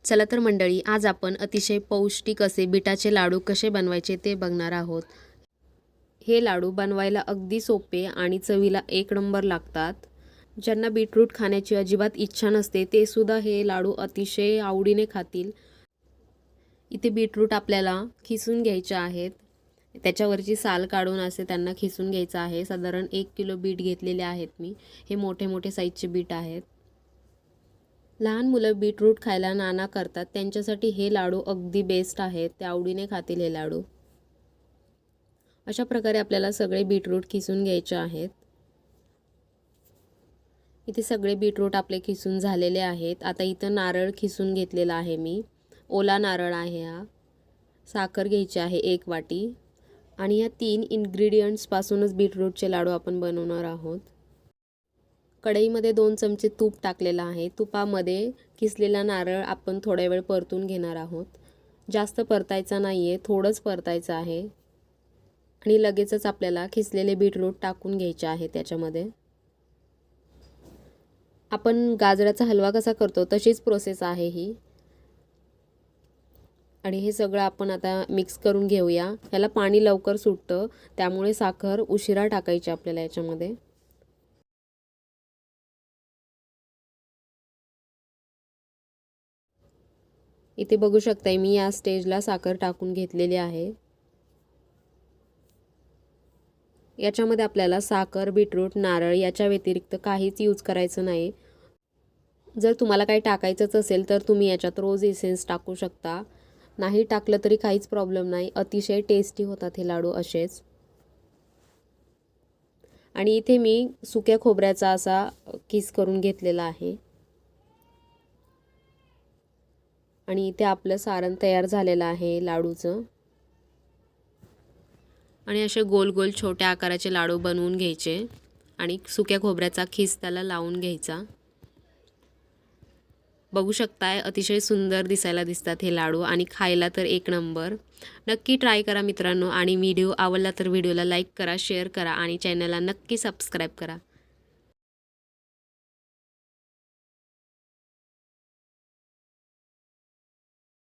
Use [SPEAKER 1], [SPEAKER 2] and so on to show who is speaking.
[SPEAKER 1] चला तर मंडळी, आज आपण अतिशय पौष्टिक असे बीटाचे लाडू कसे बनवायचे ते बघणार आहोत। हे लाडू बनवायला अगदी सोपे आणि चवीला एक नंबर लागतात। ज्यांना बीटरूट खाण्याची अजिबात इच्छा नसते ते सुद्धा हे लाडू अतिशय आवडीने खातील। इथे बीटरूट आपल्याला खिसून घ्यायचे आहेत। त्याच्यावरची साल काढून असे त्यांना खिसून घ्यायचं आहे। साधारण 1 किलो बीट घेतलेले आहेत मी। हे मोठे मोठे साईजचे बीट आहेत। लहान मुलं बीटरूट खायला नाना करतात, त्यांच्यासाठी हे लाडू अगदी बेस्ट आहेत। ते आवडीने खातील हे लाडू। अशा प्रकारे आपल्याला सगळे बीटरूट खिसून घ्यायचे आहेत। इथे सगळे बीटरूट आपले खिसून झालेले आहेत। आता इथं नारळ खिसून घेतलेला आहे मी। ओला नारळ आहे हा। साखर घ्यायची आहे 1 वाटी आणि या 3 इन्ग्रेडियंट्स पासूनच बीटरूटचे लाडू आपण बनवणार आहोत। कढईमध्ये 2 चमचे तूप टाकलेला आहे। तुपामध्ये किसलेला नारळ आपण थोडा वेळ परतून घेणार आहोत। जास्त परतायचा नाहीये, थोडंच परतायचं आहे आणि लगेचच आपल्याला किसलेले बीटरूट टाकून घ्यायचे आहे त्याच्यामध्ये। आपण गाजराचा हलवा कसा करतो तशीच प्रोसेस आहे ही। आणि हे सगळं आपण आता मिक्स करून घेऊया। ह्याला पाणी लवकर सुटतं, त्यामुळे साखर उशिरा टाकायची आपल्याला याच्यामध्ये। इथे बघू शकताय मी या स्टेजला साखर टाकून घेतलेली आहे। याच्यामध्ये आपल्याला साखर, बीटरूट, नारळ याच्या व्यतिरिक्त काहीच यूज करायचं नाही। जर तुम्हाला काही टाकायचंच असेल तर तुम्ही याच्यात रोज एसेन्स टाकू शकता। नाही टाकलं तरी काहीच प्रॉब्लेम नाही। अतिशय टेस्टी होतात हे लाडू असेच। आणि इथे मी सुक्या खोबऱ्याचा असा किस करून घेतलेला आहे। आणि इथे आपलं सारण तयार झालेलं आहे लाडूचं। आणि असे गोल गोल छोट्या आकाराचे लाडू बनवून घ्यायचे आणि सुक्या खोबऱ्याचा खिस त्याला लावून घ्यायचा। बघू शकताय अतिशय सुंदर दिसायला दिसतात हे लाडू आणि खायला तर एक नंबर। नक्की ट्राय करा मित्रांनो, आणि व्हिडिओ आवडला तर व्हिडिओला लाईक करा, शेअर करा आणि चॅनलला नक्की सबस्क्राईब करा।